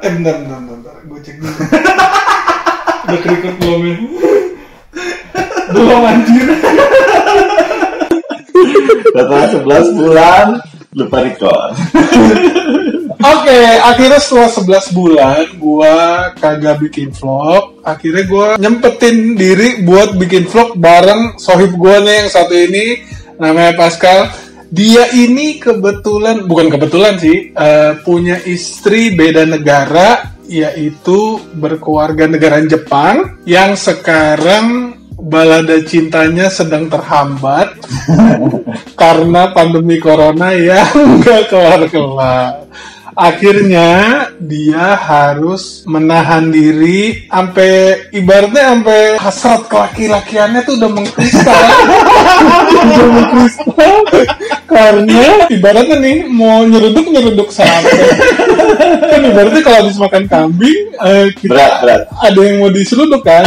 Bentar. Gue cek dulu. Udah kerikut belum ya? Belum anjir. Setelah 11 bulan lupa record. Oke, akhirnya setelah 11 bulan gua kagak bikin vlog. Akhirnya gua nyempetin diri buat bikin vlog bareng sohib gua nih yang satu ini, namanya Pascal. Dia ini bukan kebetulan sih, punya istri beda negara, yaitu berkeluarga negara Jepang, yang sekarang balada cintanya sedang terhambat karena pandemi corona yang nggak kelar-kelar. Akhirnya dia harus menahan diri sampai ibaratnya sampai hasrat kelaki-lakiannya tuh udah mengkristal. Karena ibaratnya nih mau nyeruduk sampai kan ibaratnya kalau habis makan kambing kita berat. ada yang mau diseruduk kan.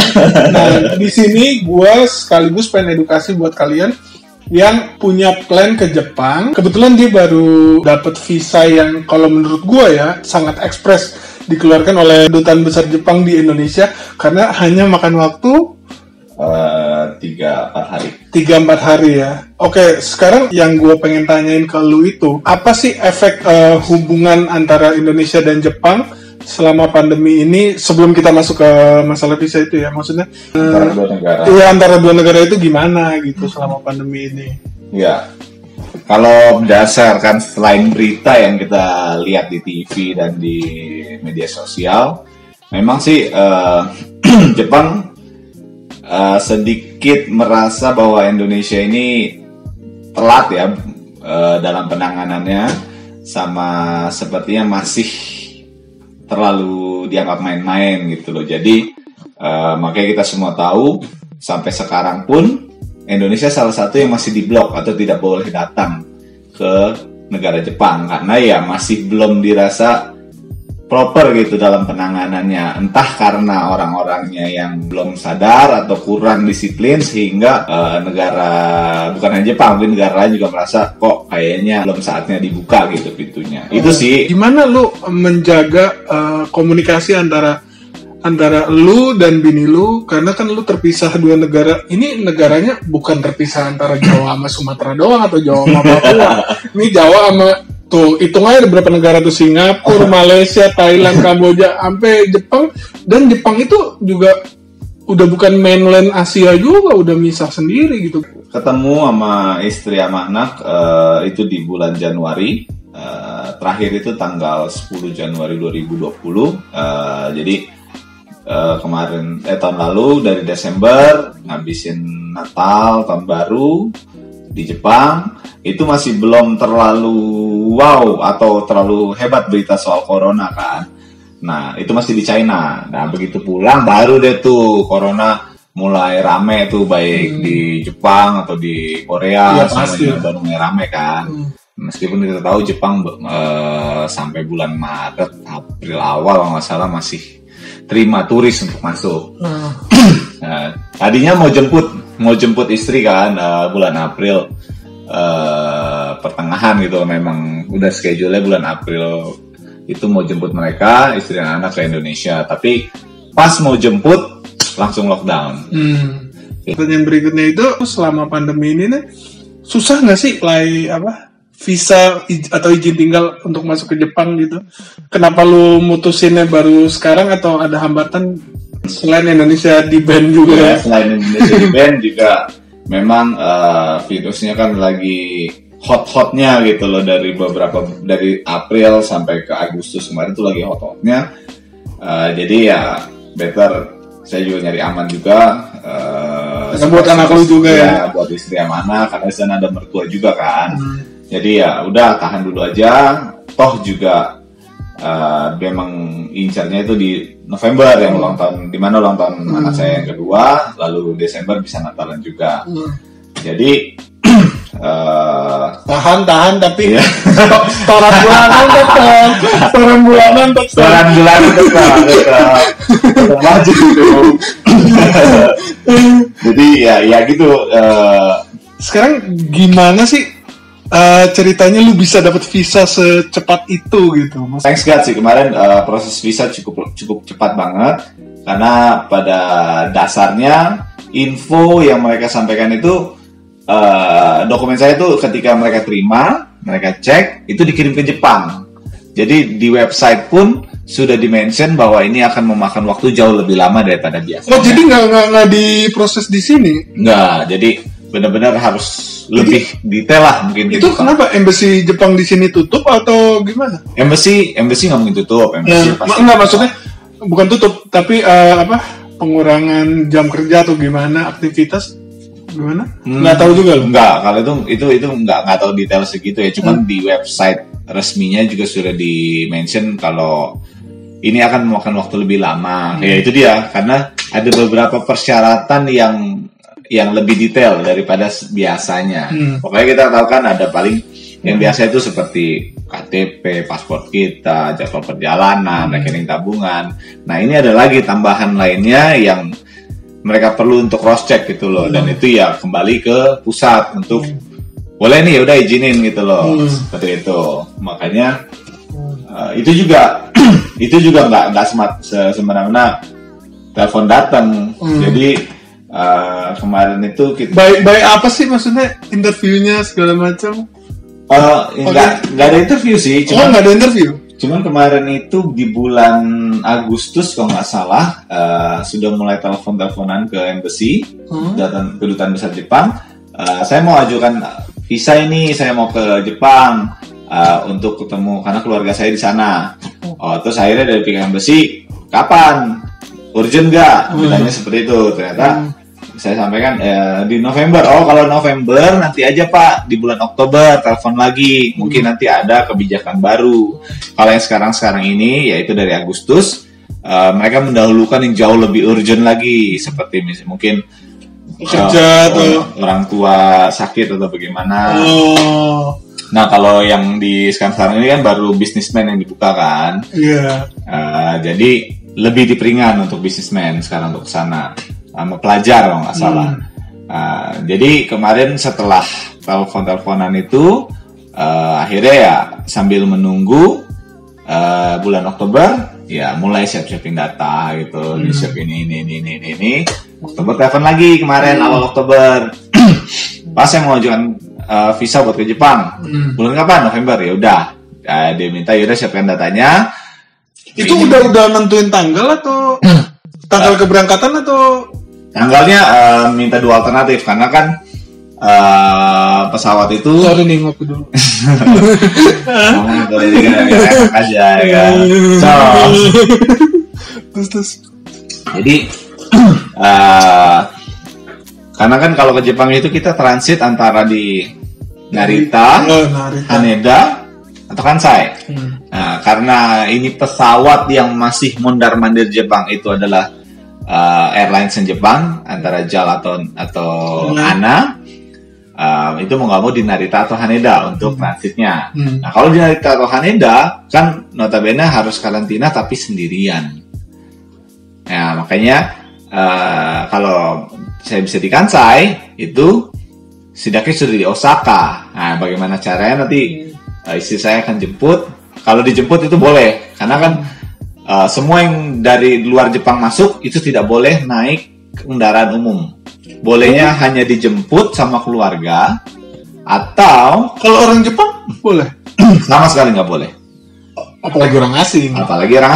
Nah, di sini gue sekaligus pengen edukasi buat kalian yang punya plan ke Jepang. Kebetulan dia baru dapat visa yang kalau menurut gue ya sangat ekspres dikeluarkan oleh Dutaan Besar Jepang di Indonesia karena hanya makan waktu 3-4 hari ya. Oke, sekarang yang gue pengen tanyain ke lu itu apa sih efek hubungan antara Indonesia dan Jepang selama pandemi ini sebelum kita masuk ke masalah visa itu ya, maksudnya Antara dua negara. Iya, antara dua negara itu gimana gitu selama pandemi ini? Ya, kalau berdasarkan selain berita yang kita lihat di TV dan di media sosial, memang sih Jepang sedikit merasa bahwa Indonesia ini telat ya dalam penanganannya, sama sepertinya masih terlalu dianggap main-main gitu loh. Jadi makanya kita semua tahu sampai sekarang pun Indonesia salah satu yang masih diblok atau tidak boleh datang ke negara Jepang karena ya masih belum dirasa proper gitu dalam penanganannya, entah karena orang-orangnya yang belum sadar atau kurang disiplin sehingga bukan hanya Jepang, tapi negara lain juga merasa kok kayaknya belum saatnya dibuka gitu pintunya. Itu sih. Gimana lu menjaga komunikasi antara lu dan bini lu, karena kan lu terpisah dua negara. Ini negaranya bukan terpisah antara Jawa sama Sumatera doang atau Jawa sama Papua. Ini Jawa sama tuh, hitung aja ada berapa negara tuh, Singapura, Malaysia, Thailand, Kamboja, sampai Jepang. Dan Jepang itu juga udah bukan mainland Asia juga, udah misah sendiri gitu. Ketemu sama istri sama anak itu di bulan Januari. Terakhir itu tanggal 10 Januari 2020. Jadi kemarin tahun lalu dari Desember ngabisin Natal, tahun baru di Jepang. Itu masih belum terlalu wow atau terlalu hebat berita soal corona kan. Nah, itu masih di China. Nah, begitu pulang baru deh tuh corona mulai rame tuh, baik di Jepang atau di Korea, semuanya baru mulai rame kan. Meskipun kita tahu Jepang sampai bulan Maret, April awal nggak salah masih terima turis untuk masuk. Nah, tadinya mau jemput istri kan bulan April. Pertengahan gitu, memang udah schedule-nya bulan April itu mau jemput mereka, istri dan anak ke Indonesia, tapi pas mau jemput langsung lockdown. Pertanyaan berikutnya itu, selama pandemi ini nih susah nggak sih visa atau izin tinggal untuk masuk ke Jepang gitu? Kenapa lu mutusinnya baru sekarang atau ada hambatan selain Indonesia di ban juga ya? Selain Indonesia di ban juga memang virusnya kan lagi hot-hotnya gitu loh, dari April sampai ke Agustus kemarin tuh lagi hot-hotnya. Jadi ya better saya juga nyari aman juga. Buat anak lu juga ya? Buat istri sama anak, karena di sana ada mertua juga kan. Jadi ya udah tahan dulu aja. Toh juga memang incarnya itu di November yang ulang tahun, di mana ulang tahun anak saya yang kedua, lalu Desember bisa Natalan juga. Jadi tahan tapi setoran bulanan tetap maju gitu. Jadi ya gitu. Sekarang gimana sih ceritanya lu bisa dapat visa secepat itu gitu? Thanks God sih kemarin proses visa cukup cepat banget, karena pada dasarnya info yang mereka sampaikan itu dokumen saya itu ketika mereka terima, mereka cek itu dikirim ke Jepang. Jadi di website pun sudah dimention bahwa ini akan memakan waktu jauh lebih lama daripada biasa. Oh, jadi nggak diproses di sini? Nggak, jadi benar-benar harus lebih detail lah mungkin. Itu gitu. Kenapa embassy Jepang di sini tutup atau gimana? Embassy nggak mungkin tutup. Embassy pasti Enggak, maksudnya bukan tutup, tapi pengurangan jam kerja atau gimana, aktivitas gimana? Nggak tahu juga loh. Nggak, kalau itu nggak tahu detail segitu ya. Cuman di website resminya juga sudah di-mention kalau ini akan memakan waktu lebih lama. Ya itu dia, karena ada beberapa persyaratan yang lebih detail daripada biasanya. Pokoknya kita tahu kan ada paling yang biasa itu seperti KTP, paspor kita, jadwal perjalanan, rekening tabungan. Nah ini ada lagi tambahan lainnya yang mereka perlu untuk cross check gitu loh, dan itu ya kembali ke pusat untuk boleh nih udah izinin gitu loh, seperti itu. Makanya itu juga nggak semena-mena telepon datang. Jadi kemarin itu kita baik apa sih maksudnya, interviewnya segala macam? nggak ada interview sih, nggak ada interview. Cuman kemarin itu di bulan Agustus kalau nggak salah sudah mulai teleponan ke embassy, kedutaan besar Jepang. Saya mau ajukan visa ini, saya mau ke Jepang untuk ketemu karena keluarga saya di sana. Terus akhirnya dari pihak embassy, kapan? Urgent nggak? Bilangnya seperti itu. Ternyata saya sampaikan di November. Oh, kalau November nanti aja Pak, di bulan Oktober telepon lagi. Mungkin nanti ada kebijakan baru. Kalau yang sekarang ini, yaitu dari Agustus, mereka mendahulukan yang jauh lebih urgent lagi, seperti misalnya mungkin kerja atau orang tua sakit atau bagaimana. Nah kalau yang di sekarang ini kan baru businessman yang dibuka kan. Iya. Jadi lebih diperingan untuk businessman sekarang untuk kesana, sama pelajar kalau nggak salah. Jadi kemarin setelah teleponan itu akhirnya ya sambil menunggu bulan Oktober ya mulai siap-siapin data gitu, disiapin ini. Oktober telepon lagi kemarin awal Oktober. Pas saya mau ajukan visa buat ke Jepang. Bulan kapan? November. Ya udah. Dia minta yaudah siapkan datanya. Itu udah nentuin tanggal atau tanggal keberangkatan atau tanggalnya minta dua alternatif karena kan pesawat itu. Sorry nih ngopi dulu. Boleh juga enak aja ya. Terus. Jadi karena kan kalau ke Jepang itu kita transit antara di Narita, Haneda, atau Kansai. Nah, karena ini pesawat yang masih mondar-mandir Jepang itu adalah airlines Jepang antara JAL atau ANA. Itu mau nggak mau di Narita atau Haneda untuk transitnya. Nah kalau di Narita atau Haneda kan notabene harus karantina tapi sendirian. Nah makanya kalau saya bisa di Kansai itu setidaknya sudah di Osaka. Nah bagaimana caranya nanti istri saya akan jemput. Kalau dijemput itu boleh karena kan semua yang dari luar Jepang masuk itu tidak boleh naik kendaraan umum. Bolehnya hanya dijemput sama keluarga atau kalau orang Jepang boleh? Sama sekali nggak boleh. Apalagi orang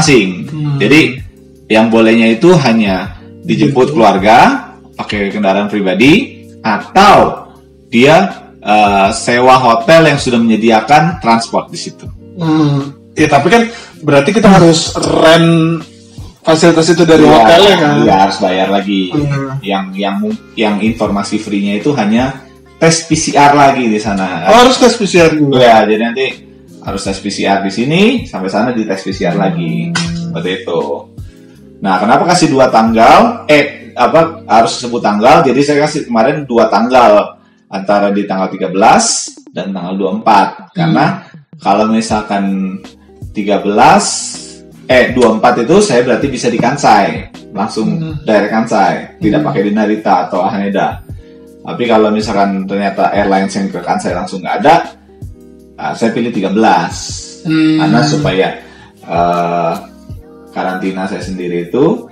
asing. Jadi yang bolehnya itu hanya dijemput keluarga pakai kendaraan pribadi atau dia sewa hotel yang sudah menyediakan transport di situ. Ya tapi kan berarti kita harus rent fasilitas itu dari hotelnya kan? Iya harus bayar lagi. Yang informasi free-nya itu hanya tes PCR lagi di sana. Harus tes PCR juga. Ya jadi nanti harus tes PCR di sini sampai sana di tes PCR lagi seperti itu. Nah kenapa kasih 2 tanggal? Harus sebut tanggal. Jadi saya kasih kemarin 2 tanggal antara di tanggal 13 dan tanggal 24 karena kalau misalkan 24 itu saya berarti bisa di Kansai langsung direct Kansai, tidak pakai di Narita atau Haneda. Tapi kalau misalkan ternyata airlines yang ke Kansai langsung nggak ada, Saya pilih 13 karena supaya karantina saya sendiri itu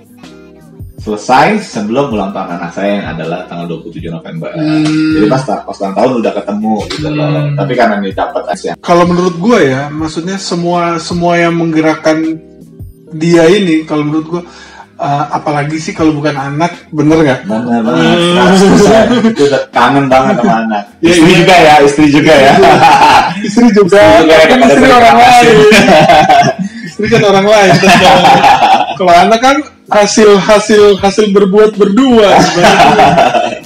selesai sebelum ulang tahun anak saya yang adalah tanggal 27 November. Jadi pas ulang tahun udah ketemu gitu loh. Tapi karena ini dapat aja. Kalau menurut gue ya, maksudnya semua yang menggerakkan dia ini, kalau menurut gue, apalagi sih kalau bukan anak, bener nggak? Bener banget. Itu udah kangen banget sama anak. Ya, istri juga ya. Istri juga kan istri orang lain. Istri kan orang lain. Kalau anak kan hasil berbuat berdua.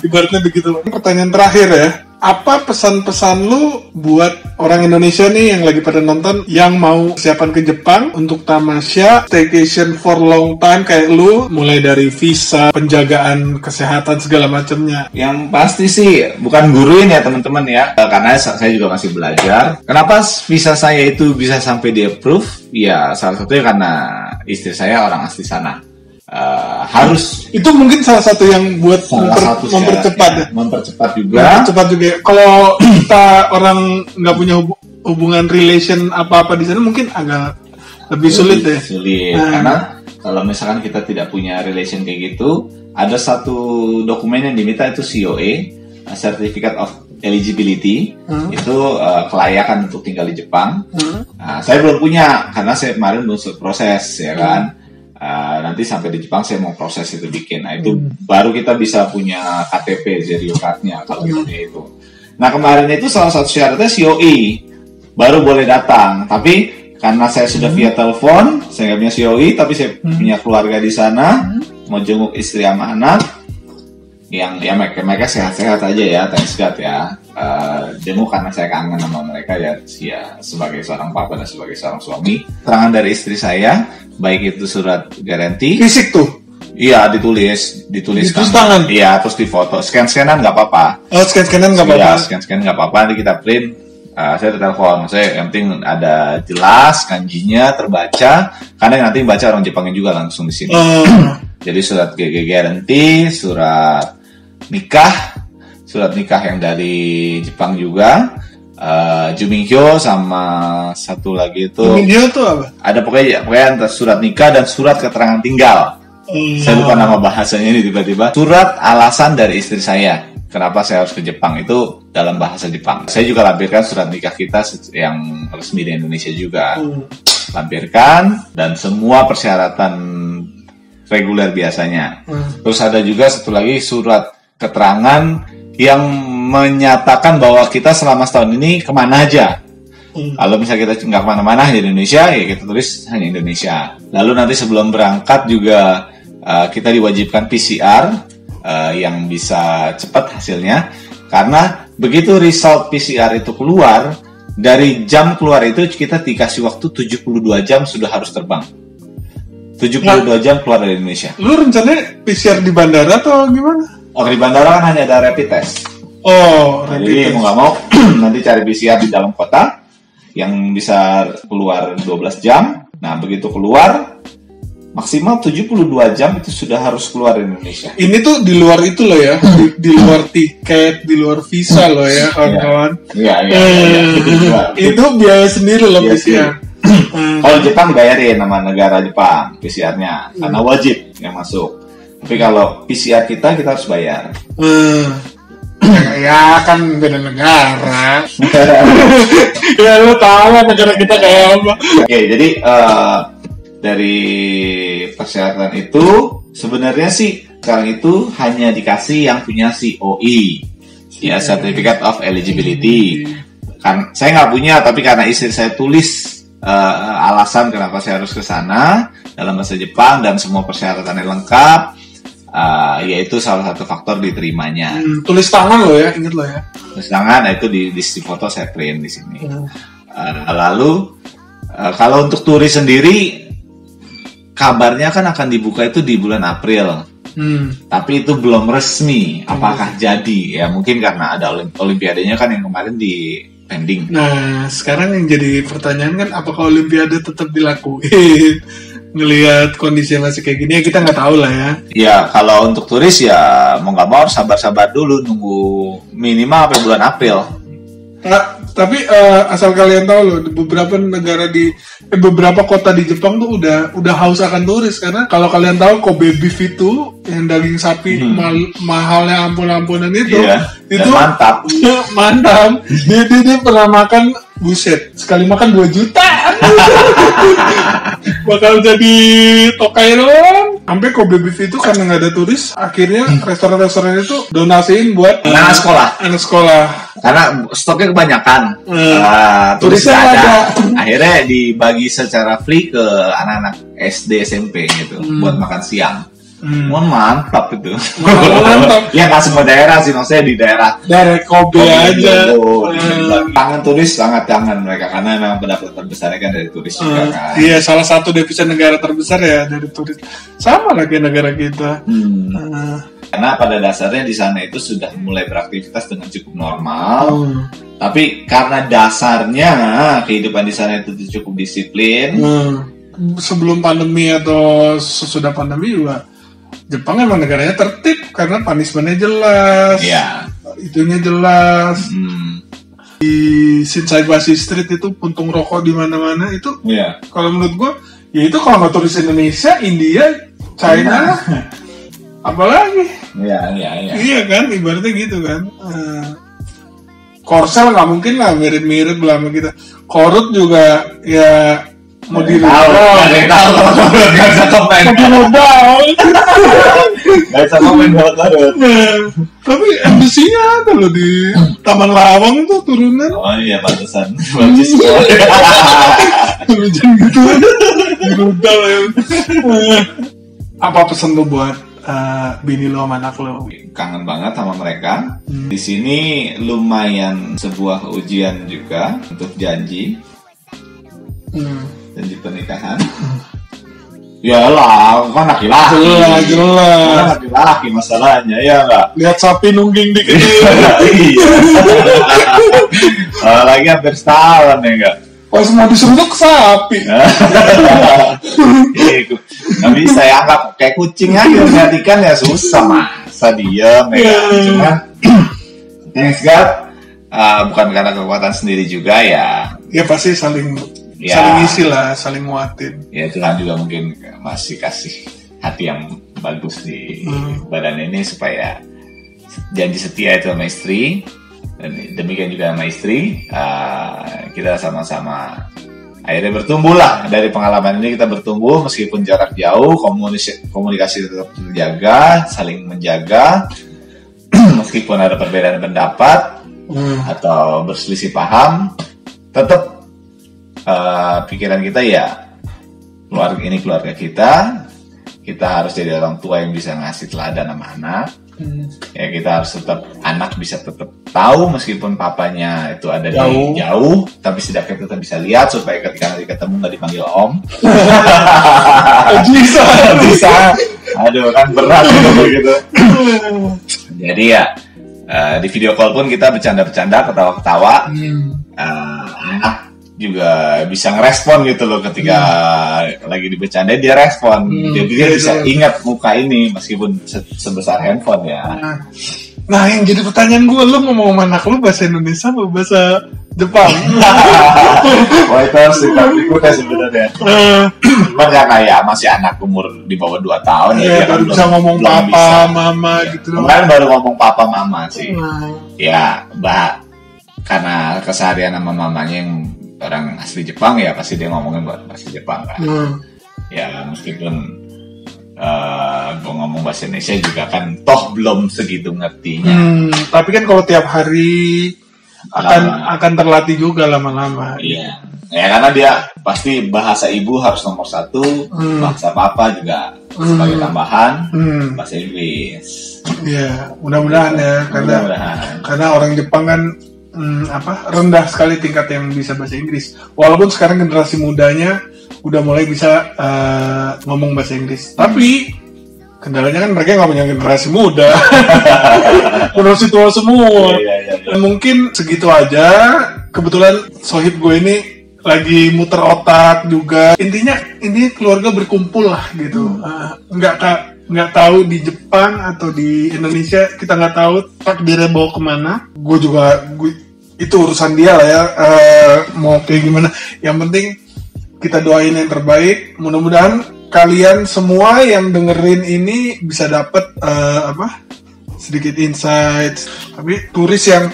Ibaratnya begitu. Pertanyaan terakhir ya. Apa pesan-pesan lu buat orang Indonesia nih yang lagi pada nonton yang mau siapan ke Jepang untuk tamasya, staycation for long time kayak lu, mulai dari visa, penjagaan kesehatan segala macamnya. Yang pasti sih bukan guruin ya teman-teman ya, karena saya juga masih belajar. Kenapa visa saya itu bisa sampai di approve? Ya salah satunya karena istri saya orang asli sana. Harus itu mungkin salah satu yang buat mempercepat juga. Kalau kita orang nggak punya hubungan relation apa di sana mungkin agak lebih sulit deh. Karena kalau misalkan kita tidak punya relation kayak gitu, ada satu dokumen yang diminta itu COE, Certificate of Eligibility, itu kelayakan untuk tinggal di Jepang. Saya belum punya karena saya kemarin belum proses ya kan. Nanti sampai di Jepang saya mau proses itu bikin. Nah itu baru kita bisa punya KTP Zerio card-nya kalau punya itu. Nah kemarin itu salah satu syaratnya COE baru boleh datang. Tapi karena saya sudah via telepon, saya nggak punya COE, tapi saya punya keluarga di sana, mau jenguk istri sama anak, yang ya mereka sehat-sehat aja ya, thanks God ya. Jenguk karena saya kangen sama mereka ya sebagai seorang papa dan sebagai seorang suami. Keterangan dari istri saya, baik itu surat garansi fisik tuh. Iya, ditulis tangan. Iya, terus difoto, scan-scanan nggak apa-apa. Oh, scan-scanan nggak apa-apa. Iya, scan-scan nggak apa-apa. Nanti kita print. Saya telepon, yang penting ada jelas kanjinya terbaca, karena nanti baca orang Jepangnya juga langsung di sini. Jadi surat garansi, surat nikah yang dari Jepang juga, Jumingyo sama satu lagi itu. Jumingyo itu apa? Ada pokoknya surat nikah dan surat keterangan tinggal. Saya lupa nama bahasanya ini tiba-tiba. Surat alasan dari istri saya. Kenapa saya harus ke Jepang itu dalam bahasa Jepang. Saya juga lampirkan surat nikah kita yang resmi di Indonesia juga. Lampirkan dan semua persyaratan reguler biasanya. Terus ada juga satu lagi surat keterangan yang menyatakan bahwa kita selama setahun ini kemana aja. Kalau misalnya kita nggak kemana-mana di Indonesia, ya kita tulis hanya Indonesia. Lalu nanti sebelum berangkat juga kita diwajibkan PCR yang bisa cepat hasilnya. Karena begitu result PCR itu keluar, dari jam keluar itu kita dikasih waktu 72 jam sudah harus terbang. 72 jam keluar dari Indonesia. Lu rencananya PCR di bandara atau gimana? Oh, di bandara kan hanya ada rapid test. Oh, jadi mau nggak mau nanti cari PCR di dalam kota yang bisa keluar 12 jam. Nah, begitu keluar maksimal 72 jam itu sudah harus keluar dari Indonesia. Ini tuh di luar itu loh ya, di luar tiket, di luar visa loh ya, kawan-kawan. Iya. Itu biaya sendiri loh PCR. Kalau Jepang bayarin nama negara Jepang PCR-nya karena wajib yang masuk. Tapi kalau PCR kita harus bayar. Ya kan beda negara. Ya lu tahu negara kita kayak apa. Oke, jadi dari persyaratan itu sebenarnya sih sekarang itu hanya dikasih yang punya COE, ya Certificate of Eligibility. Kan saya nggak punya, tapi karena istri saya tulis alasan kenapa saya harus ke sana dalam bahasa Jepang dan semua persyaratannya lengkap, yaitu salah satu faktor diterimanya. Tulis tangan lo ya, ingat lo ya. Tulis tangan itu di foto saya print di sini. Lalu kalau untuk turis sendiri kabarnya kan akan dibuka itu di bulan April. Tapi itu belum resmi apakah jadi ya, mungkin karena ada olimpiadanya kan yang kemarin di pending. Nah sekarang yang jadi pertanyaan kan apakah olimpiade tetap dilakuin ngelihat kondisi masih kayak gini ya, kita nggak tahu lah ya. Ya kalau untuk turis ya mau nggak mau harus sabar-sabar dulu nunggu minimal sampai bulan April. Tapi asal kalian tahu loh, beberapa negara beberapa kota di Jepang tuh udah haus akan turis, karena kalau kalian tahu Kobe beef itu yang daging sapi mahalnya ampun-ampunan itu mantap. Mantap. Dia pernah makan, buset, sekali makan 2 juta. Bakal jadi tokai doang. Sampai Kobe beef itu karena nggak ada turis, akhirnya restoran-restoran itu donasiin buat anak sekolah. Karena stoknya kebanyakan, turisnya ada. Akhirnya dibagi secara free ke anak-anak SD SMP gitu buat makan siang. Mantap itu. Mantap. Ya nggak semua daerah sih, maksudnya di daerah Kobe aja. Tangan turis sangat tangan mereka, karena memang pendapatan terbesarnya kan dari turis juga kan. Iya, salah satu devisa negara terbesar ya dari turis. Sama lah kayak negara kita. Karena pada dasarnya di sana itu sudah mulai beraktivitas dengan cukup normal. Tapi karena dasarnya kehidupan di sana itu cukup disiplin. Sebelum pandemi atau sesudah pandemi juga, Jepang emang negaranya tertib karena punishment-nya jelas. Iya. Itunya jelas. Di Shinsaibashi Street itu puntung rokok di mana-mana itu. Iya. Kalau menurut gua, ya itu kalau nggak turis Indonesia, India, China, apalagi. Iya kan, ibaratnya gitu kan. Korsel nggak mungkin lah mirip-mirip lah sama kita. Korut juga ya mau Nggak bisa komen tapi embassy-nya ada loh di Taman Lawang tuh turunan. Oh iya, pantesan bagus. Hujan gitu di rudal ya. Apa pesan lo buat bini lo sama anak lo? Kangen banget sama mereka. Di sini lumayan sebuah ujian juga untuk janji pernikahan. Yalah, kan laki-laki. Jelas. Laki-laki masalahnya, ya enggak? Lihat sapi nungging dikit. Iya. Lagi hampir setahun ya enggak? Pas mau diseruduk sapi. Nggak bisa ya, anggap kayak kucing aja perhatikan ya, susah masa diem ya. Cuman thanks God, bukan karena kekuatan sendiri juga ya. Ya pasti saling isi lah, saling nguatin. Ya Tuhan juga mungkin masih kasih hati yang bagus di badan ini supaya janji setia itu sama istri, dan demikian juga sama istri. Kita sama-sama akhirnya bertumbuh lah. Dari pengalaman ini kita bertumbuh meskipun jarak jauh, komunikasi tetap terjaga, saling menjaga. Meskipun ada perbedaan pendapat atau berselisih paham, tetap pikiran kita ya keluarga kita harus jadi orang tua yang bisa ngasih teladan sama anak. Ya kita harus tetap, anak bisa tetap tahu meskipun papanya itu ada jauh, tapi setidaknya tetap bisa lihat supaya ketika nanti ketemu nggak dipanggil om. bisa. Aduh kan berat gitu. Jadi ya di video call pun kita bercanda-bercanda, ketawa-ketawa. Anak juga bisa ngerespon gitu loh ketika lagi dibercandain, dia respon. Jadi dia bisa ingat muka ini meskipun sebesar handphone ya. Nah yang jadi pertanyaan gue, lu ngomong sama anak lu bahasa Indonesia atau bahasa Jepang? Wah itu harus dikutip sebenarnya. Cuman ya kayak masih anak umur di bawah 2 tahun ya, baru bisa ngomong papa, mama gitu. Kemarin baru ngomong papa, mama sih. Ya karena keseharian sama mamanya yang orang asli Jepang ya pasti dia ngomongin buat bahasa Jepang kan. Ya meskipun gue ngomong bahasa Indonesia juga kan toh belum segitu ngertinya. Tapi kan kalau tiap hari akan terlatih juga lama-lama. Iya. Ya karena dia pasti bahasa ibu harus nomor 1, bahasa papa juga sebagai tambahan, bahasa Inggris. Iya, mudah-mudahan ya, karena orang Jepang kan rendah sekali tingkat yang bisa bahasa Inggris. Walaupun sekarang generasi mudanya udah mulai bisa ngomong bahasa Inggris. Tapi kendalanya kan mereka nggak punya generasi muda, generasi tua semua. Iya. Mungkin segitu aja. Kebetulan sohib gue ini lagi muter otak juga. Intinya ini keluarga berkumpul lah gitu. Nggak tahu di Jepang atau di Indonesia, kita nggak tahu takdirnya bawa kemana. Gue itu urusan dia lah ya, mau kayak gimana. Yang penting kita doain yang terbaik. Mudah-mudahan kalian semua yang dengerin ini bisa dapat sedikit insight. Tapi turis yang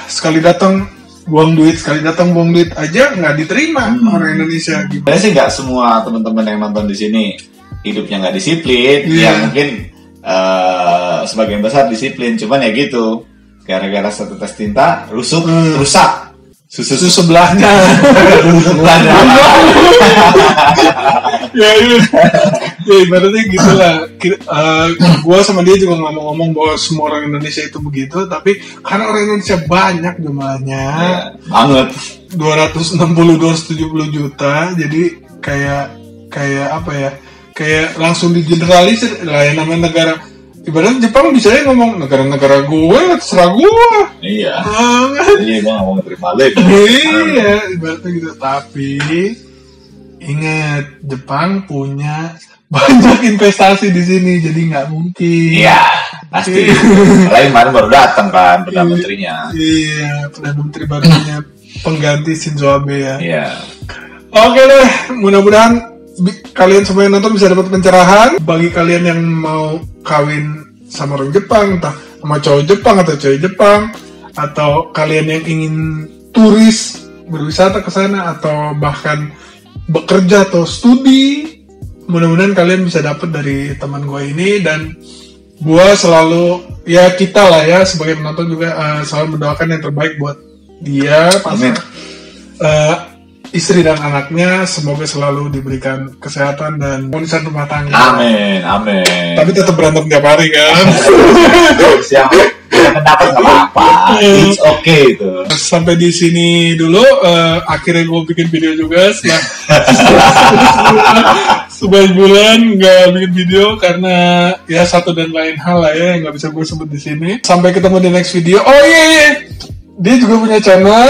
sekali datang buang duit aja nggak diterima orang Indonesia. Sebenarnya sih nggak semua teman-teman yang nonton di sini hidupnya nggak disiplin. Ya mungkin sebagian besar disiplin, cuman ya gitu, gara-gara satu tes tinta rusak susu sebelahnya. Ya ibaratnya gitulah. Gue sama dia juga nggak mau ngomong bahwa semua orang Indonesia itu begitu, tapi karena orang Indonesia banyak jumlahnya, banget, 270 juta, jadi kayak apa ya, kayak langsung digeneralisir lah yang namanya negara. Ibaratnya Jepang bisa ngomong negara-negara gue, terserah gue. Iya. Iya, gue gak mau terima lagi. Iya, ibaratnya gitu. Tapi ingat, Jepang punya banyak investasi di sini, jadi nggak mungkin. Iya, pasti. Lain kemarin baru datang kan Perdana Menterinya. Iya, Perdana Menteri barunya pengganti Shinzo Abe ya. Iya. Oke deh, mudah-mudahan kalian semua yang nonton bisa dapat pencerahan. Bagi kalian yang mau kawin sama orang Jepang, entah sama cowok Jepang atau cewek Jepang, atau kalian yang ingin turis berwisata ke sana atau bahkan bekerja atau studi, mudah-mudahan kalian bisa dapat dari teman gue ini. Dan gue selalu, ya kita lah ya sebagai penonton juga selalu mendoakan yang terbaik buat dia, istri dan anaknya, semoga selalu diberikan kesehatan dan urusan rumah tangga. Amin, amin. Tapi tetap berantem tiap hari kan. Siang pendapat nggak apa-apa. It's okay itu. Sampai di sini dulu. Akhirnya gue bikin video juga setelah sebulan nggak bikin video karena ya satu dan lain hal lah ya yang nggak bisa gue sebut di sini. Sampai ketemu di next video. Oh iya. Dia juga punya channel.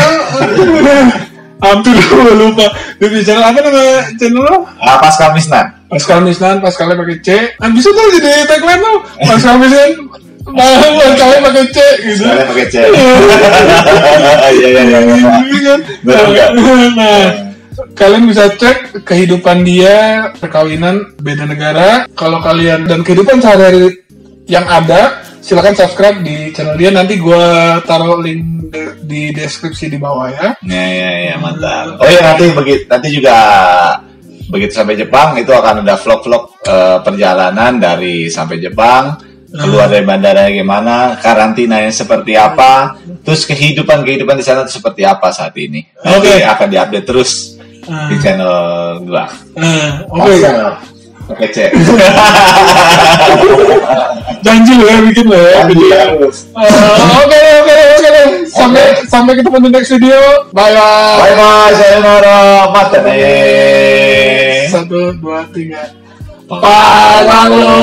Hampir gue lupa. Dia punya channel apa nama channel lo? Pascal Misnan. Pascalnya pakai C. Bisa tuh jadi tagline lo. Pascal Misnan. Pascalnya pakai C gitu. Pascalnya pakai C. Iya. Nah, kalian bisa cek kehidupan dia, perkawinan beda negara. Kalau kalian dan kehidupan sehari-hari yang ada, silakan subscribe di channel dia. Nanti gue taruh link di deskripsi di bawah ya. Ya, mantap. Oh iya, nanti juga begitu sampai Jepang itu akan ada vlog-vlog perjalanan dari sampai Jepang, keluar dari bandara gimana, karantinanya seperti apa, terus kehidupan di sana itu seperti apa saat ini. Nanti akan diupdate terus di channel gua. Oke. Oke, cek. Janji lo ya bikin lo ya. Oke. Sampai ketemu di next video. Bye. Sayonara. Mata nih. 1, 2, 3. Panalo.